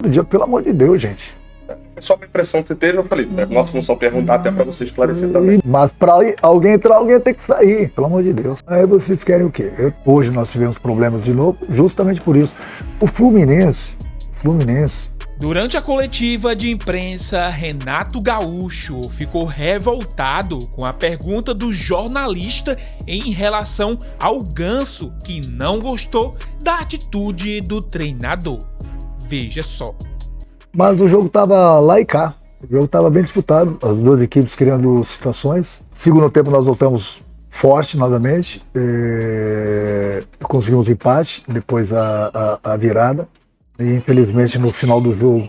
Todo dia, pelo amor de Deus, gente. É só uma impressão que você teve, eu falei, é nossa função perguntar até pra você esclarecer também. Mas pra alguém entrar, alguém tem que sair, pelo amor de Deus. Aí vocês querem o quê? Hoje nós tivemos problemas de novo, justamente por isso. O Fluminense. Durante a coletiva de imprensa, Renato Gaúcho ficou revoltado com a pergunta do jornalista em relação ao Ganso, que não gostou da atitude do treinador. Veja só. Mas o jogo estava lá e cá. O jogo estava bem disputado, as duas equipes criando situações. Segundo tempo nós voltamos forte novamente, conseguimos empate, depois a virada. E infelizmente no final do jogo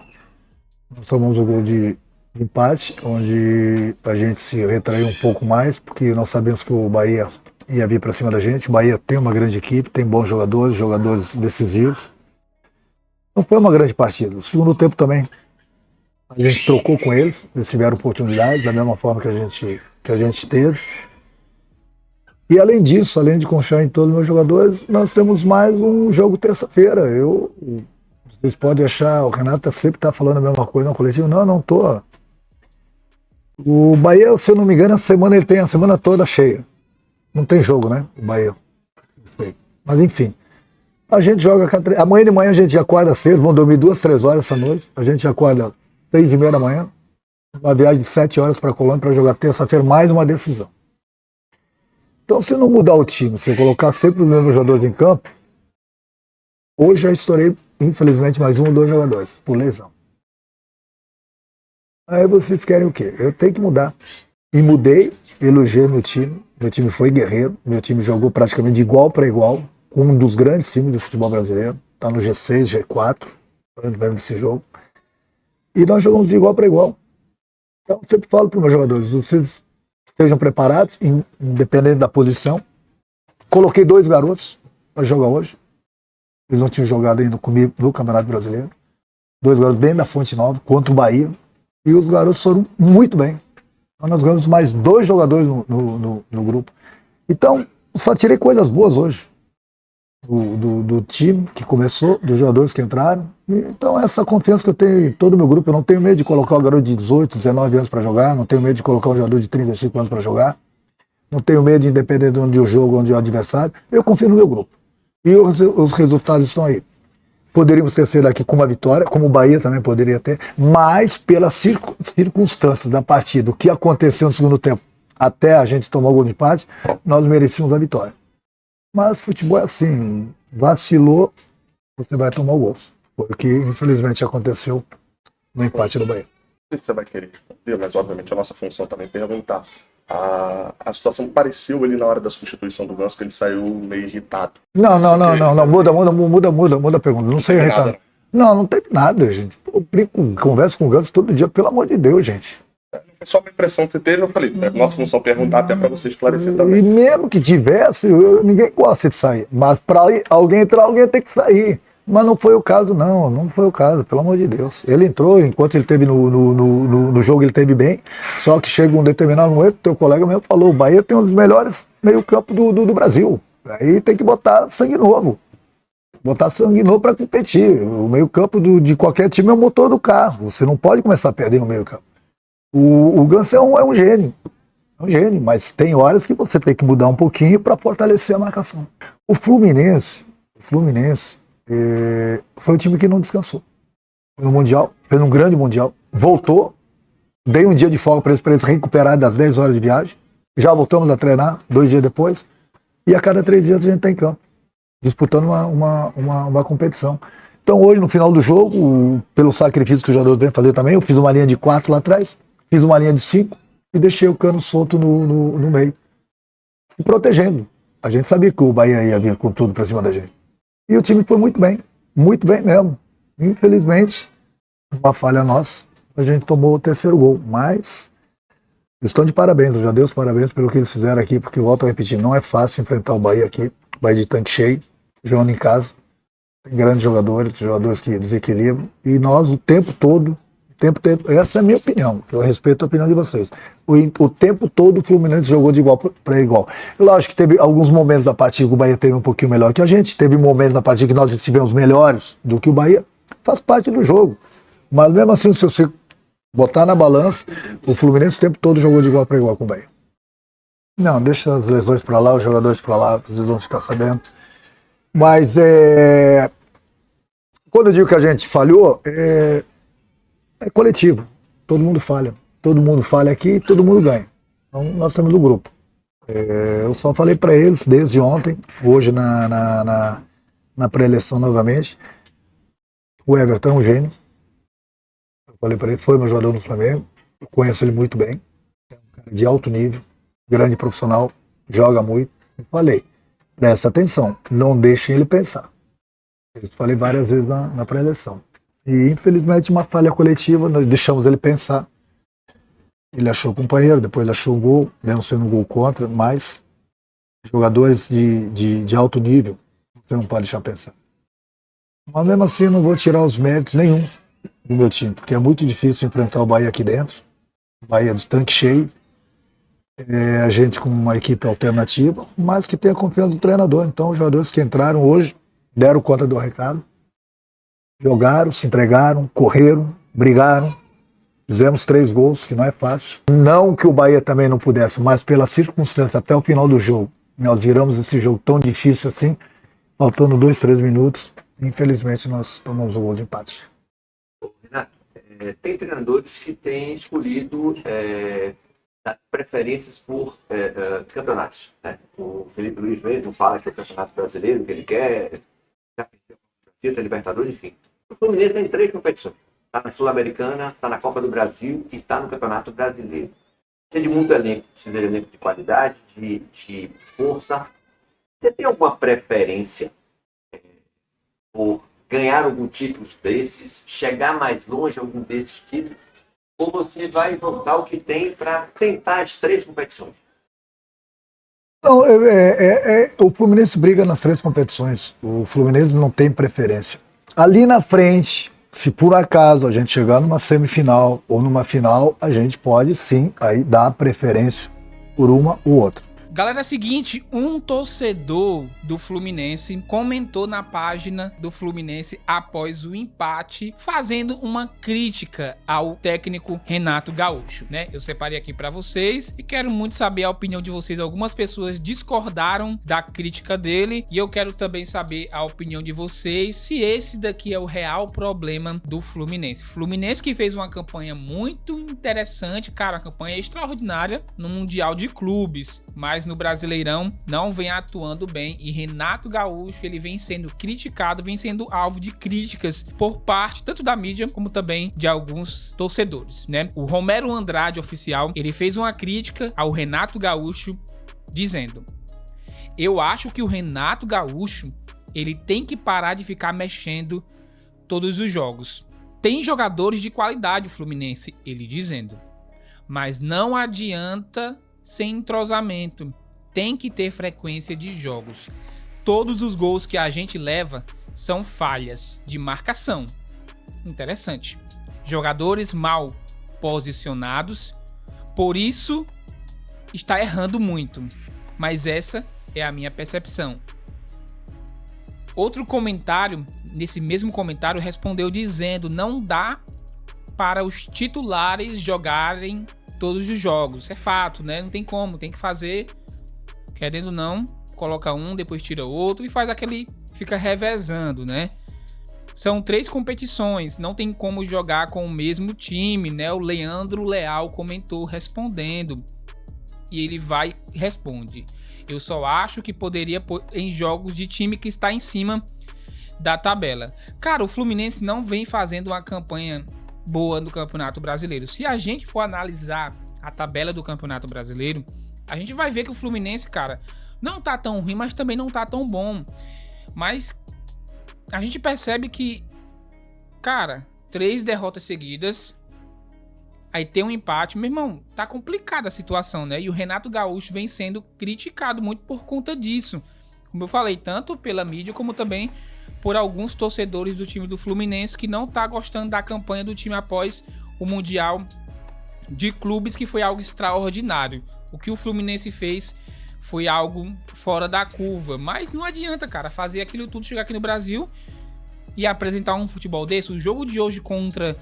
nós tomamos o gol de empate, onde a gente se retraiu um pouco mais, porque nós sabemos que o Bahia ia vir para cima da gente. O Bahia tem uma grande equipe, tem bons jogadores decisivos. Não foi uma grande partida. No segundo tempo também a gente trocou com eles tiveram oportunidades, da mesma forma que a gente teve. E além disso, além de confiar em todos os meus jogadores, nós temos mais um jogo terça-feira. Vocês podem achar, o Renato sempre está falando a mesma coisa no coletivo. Não tô. O Bahia, se eu não me engano, ele tem a semana toda cheia. Não tem jogo, né? O Bahia. Mas enfim. A gente joga amanhã de manhã a gente já acorda cedo, vamos dormir 2-3 horas essa noite. A gente acorda 6h30 da manhã, uma viagem de 7 horas para Colômbia para jogar terça-feira, mais uma decisão. Então, se não mudar o time, se eu colocar sempre os mesmos jogadores em campo, hoje já estourei, infelizmente, mais 1 ou 2 jogadores, por lesão. Aí vocês querem o quê? Eu tenho que mudar. E mudei, elogiei meu time foi guerreiro, meu time jogou praticamente de igual para igual, com um dos grandes times do futebol brasileiro, está no G6, G4, antes mesmo desse jogo. E nós jogamos de igual para igual. Então, eu sempre falo para os meus jogadores, vocês estejam preparados, independente da posição. Coloquei 2 garotos para jogar hoje. Eles não tinham jogado ainda comigo no Campeonato Brasileiro. 2 garotos dentro da Fonte Nova, contra o Bahia. E os garotos foram muito bem. Então, nós ganhamos mais 2 jogadores no grupo. Então, só tirei coisas boas hoje. Do time que começou, dos jogadores que entraram. Então essa confiança que eu tenho em todo o meu grupo, eu não tenho medo de colocar um garoto de 18, 19 anos para jogar, não tenho medo de colocar um jogador de 35 anos para jogar, não tenho medo de, independente de onde o jogo, onde é o adversário, eu confio no meu grupo. E os resultados estão aí. Poderíamos ter sido aqui com uma vitória, como o Bahia também poderia ter, mas pelas circunstâncias da partida, o que aconteceu no segundo tempo, até a gente tomar o gol de empate, nós merecíamos a vitória. Mas futebol é assim, vacilou, você vai tomar o gol. Foi o que infelizmente aconteceu no empate do Bahia. Não sei se você vai querer responder, mas obviamente a nossa função também é perguntar. A situação pareceu ali na hora da substituição do Ganso, que ele saiu meio irritado. Não, muda a pergunta, não sei irritado. Não teve nada, gente. Eu converso com o Ganso todo dia, pelo amor de Deus, gente. Foi só uma impressão que você teve, eu falei, é nossa função perguntar até para você esclarecer também. E mesmo que tivesse, ninguém gosta de sair. Mas para alguém entrar, alguém tem que sair. Mas não foi o caso, não foi o caso, pelo amor de Deus. Ele entrou, enquanto ele teve no jogo, ele teve bem, só que chega um determinado momento, teu colega mesmo falou, o Bahia tem um dos melhores meio-campo do Brasil. Aí tem que botar sangue novo. Botar sangue novo para competir. O meio-campo de qualquer time é o motor do carro. Você não pode começar a perder no meio-campo. O Ganso é um gênio. É um gênio, mas tem horas que você tem que mudar um pouquinho para fortalecer a marcação. O Fluminense foi um time que não descansou. Foi no Mundial, fez um grande Mundial, voltou, dei um dia de folga para eles recuperarem das 10 horas de viagem, já voltamos a treinar 2 dias depois, e a cada 3 dias a gente está em campo, disputando uma competição. Então hoje, no final do jogo, pelo sacrifício que os jogadores vêm fazer também, eu fiz uma linha de 4 lá atrás, fiz uma linha de 5 e deixei o Cano solto no meio, se protegendo. A gente sabia que o Bahia ia vir com tudo para cima da gente. E o time foi muito bem mesmo. Infelizmente, uma falha nossa, a gente tomou o 3º gol. Mas estão de parabéns, eu já dei os parabéns pelo que eles fizeram aqui, porque, volto a repetir, não é fácil enfrentar o Bahia aqui, o Bahia de tanque cheio, jogando em casa. Tem grandes jogadores que desequilibram. E nós, o tempo todo, essa é a minha opinião, eu respeito a opinião de vocês. O tempo todo o Fluminense jogou de igual para igual. Lógico que teve alguns momentos da partida que o Bahia teve um pouquinho melhor que a gente, teve momentos da partida que nós estivemos melhores do que o Bahia, faz parte do jogo. Mas mesmo assim, se você botar na balança, o Fluminense o tempo todo jogou de igual para igual com o Bahia. Não, deixa as lesões para lá, os jogadores para lá, vocês vão ficar sabendo. Mas quando eu digo que a gente falhou, é coletivo. Todo mundo falha. Todo mundo falha aqui e todo mundo ganha. Então nós temos do grupo. Eu só falei para eles desde ontem, hoje na pré-eleição novamente. O Everton é um gênio. Eu falei para ele, foi meu jogador no Flamengo. Eu conheço ele muito bem. É um cara de alto nível, grande profissional, joga muito. Eu falei, presta atenção, não deixem ele pensar. Eu falei várias vezes na pré-eleição. E infelizmente uma falha coletiva, nós deixamos ele pensar. Ele achou o companheiro, depois ele achou o gol, mesmo sendo um gol contra, mas jogadores de alto nível, você não pode deixar pensar. Mas mesmo assim eu não vou tirar os méritos nenhum do meu time, porque é muito difícil enfrentar o Bahia aqui dentro. O Bahia de tanque cheio, a gente com uma equipe alternativa, mas que tem a confiança do treinador. Então os jogadores que entraram hoje deram conta do recado, jogaram, se entregaram, correram, brigaram, fizemos 3 gols, que não é fácil. Não que o Bahia também não pudesse, mas pela circunstância até o final do jogo, nós viramos esse jogo tão difícil assim, faltando 2, 3 minutos, infelizmente nós tomamos o gol de empate. Renato, tem treinadores que têm escolhido preferências por campeonatos, né? O Felipe Luiz mesmo fala que é o Campeonato Brasileiro que ele quer, já perdeu a Libertadores, enfim. O Fluminense tem 3 competições. Está na Sul-Americana, está na Copa do Brasil e está no Campeonato Brasileiro. Precisa de muito elenco, precisa de elenco de qualidade, de força. Você tem alguma preferência por ganhar algum título desses, chegar mais longe algum desses títulos? Ou você vai voltar o que tem para tentar as 3 competições? Não, o Fluminense briga nas 3 competições. O Fluminense não tem preferência. Ali na frente, se por acaso a gente chegar numa semifinal ou numa final, a gente pode sim aí dar preferência por uma ou outra. Galera, é o seguinte, um torcedor do Fluminense comentou na página do Fluminense após o empate, fazendo uma crítica ao técnico Renato Gaúcho, né? Eu separei aqui pra vocês e quero muito saber a opinião de vocês. Algumas pessoas discordaram da crítica dele e eu quero também saber a opinião de vocês, se esse daqui é o real problema do Fluminense. Fluminense que fez uma campanha muito interessante, cara, uma campanha extraordinária no Mundial de Clubes, mas no Brasileirão não vem atuando bem e Renato Gaúcho, ele vem sendo criticado, vem sendo alvo de críticas por parte tanto da mídia como também de alguns torcedores, né? O Romero Andrade, oficial, ele fez uma crítica ao Renato Gaúcho dizendo: eu acho que o Renato Gaúcho, ele tem que parar de ficar mexendo todos os jogos. Tem jogadores de qualidade o Fluminense, ele dizendo, mas não adianta sem entrosamento, tem que ter frequência de jogos. Todos os gols que a gente leva são falhas de marcação. Interessante. Jogadores mal posicionados, por isso está errando muito. Mas essa é a minha percepção. Outro comentário, nesse mesmo comentário, respondeu dizendo: não dá para os titulares jogarem todos os jogos. Isso é fato, né? Não tem como, tem que fazer, querendo ou não, coloca um, depois tira outro e faz aquele, fica revezando, né? São 3 competições, não tem como jogar com o mesmo time, né? O Leandro Leal comentou respondendo e ele vai e responde: eu só acho que poderia pôr em jogos de time que está em cima da tabela. Cara, o Fluminense não vem fazendo uma campanha boa no Campeonato Brasileiro. Se a gente for analisar a tabela do Campeonato Brasileiro, a gente vai ver que o Fluminense, cara, não tá tão ruim, mas também não tá tão bom. Mas a gente percebe que, cara, 3 derrotas seguidas, aí tem um empate, meu irmão, tá complicada a situação, né? E o Renato Gaúcho vem sendo criticado muito por conta disso. Como eu falei, tanto pela mídia como também por alguns torcedores do time do Fluminense que não tá gostando da campanha do time após o Mundial de Clubes, que foi algo extraordinário. O que o Fluminense fez foi algo fora da curva, mas não adianta, cara, fazer aquilo tudo, chegar aqui no Brasil e apresentar um futebol desse. O jogo de hoje contra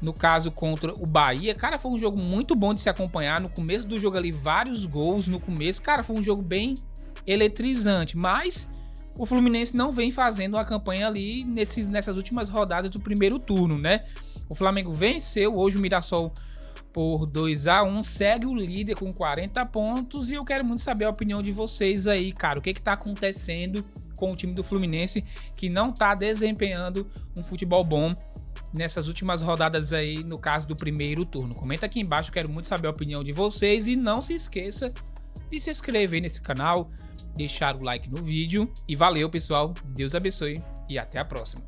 o Bahia, cara, foi um jogo muito bom de se acompanhar. No começo do jogo ali, vários gols no começo. Cara, foi um jogo bem eletrizante, mas o Fluminense não vem fazendo uma campanha ali nessas últimas rodadas do primeiro turno, né? O Flamengo venceu hoje o Mirassol por 2-1, segue o líder com 40 pontos e eu quero muito saber a opinião de vocês aí, cara. O que tá acontecendo com o time do Fluminense que não tá desempenhando um futebol bom nessas últimas rodadas aí, no caso do primeiro turno? Comenta aqui embaixo, eu quero muito saber a opinião de vocês e não se esqueça de se inscrever nesse canal, deixar o like no vídeo e valeu, pessoal. Deus abençoe e até a próxima.